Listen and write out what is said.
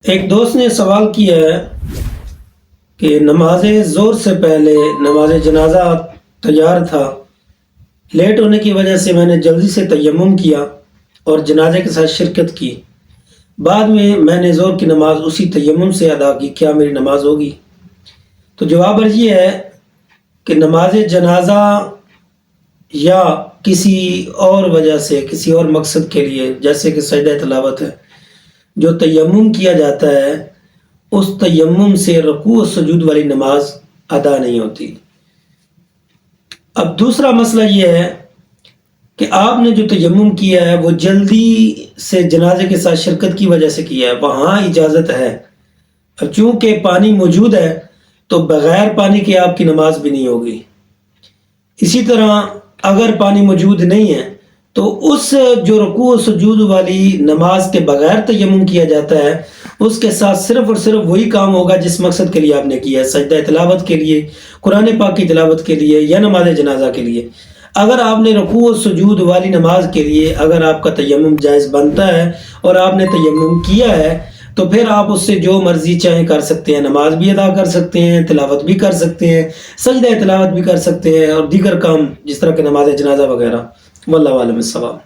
ایک دوست نے سوال کیا ہے کہ نماز ظہر سے پہلے نماز جنازہ تیار تھا، لیٹ ہونے کی وجہ سے میں نے جلدی سے تیمم کیا اور جنازے کے ساتھ شرکت کی۔ بعد میں نے ظہر کی نماز اسی تیمم سے ادا کی، کیا میری نماز ہوگی؟ تو جواب یہ ہے کہ نماز جنازہ یا کسی اور وجہ سے، کسی اور مقصد کے لیے، جیسے کہ سجدہ تلاوت ہے، جو تیمم کیا جاتا ہے اس تیمم سے رکوع و سجود والی نماز ادا نہیں ہوتی۔ اب دوسرا مسئلہ یہ ہے کہ آپ نے جو تیمم کیا ہے وہ جلدی سے جنازے کے ساتھ شرکت کی وجہ سے کیا ہے، وہاں اجازت ہے۔ اب چونکہ پانی موجود ہے تو بغیر پانی کے آپ کی نماز بھی نہیں ہوگی۔ اسی طرح اگر پانی موجود نہیں ہے تو اس جو رکوع و سجود والی نماز کے بغیر تیمم کیا جاتا ہے اس کے ساتھ صرف اور صرف وہی کام ہوگا جس مقصد کے لیے آپ نے کیا ہے، سجدہ تلاوت کے لیے، قرآن پاک کی تلاوت کے لیے یا نماز جنازہ کے لیے۔ اگر آپ نے رکوع و سجود والی نماز کے لیے اگر آپ کا تیمم جائز بنتا ہے اور آپ نے تیمم کیا ہے تو پھر آپ اس سے جو مرضی چاہیں کر سکتے ہیں، نماز بھی ادا کر سکتے ہیں، تلاوت بھی کر سکتے ہیں، سجدہ تلاوت بھی کر سکتے ہیں اور دیگر کام جس طرح کہ نماز جنازہ وغیرہ۔ واللہ اعلم بالصواب۔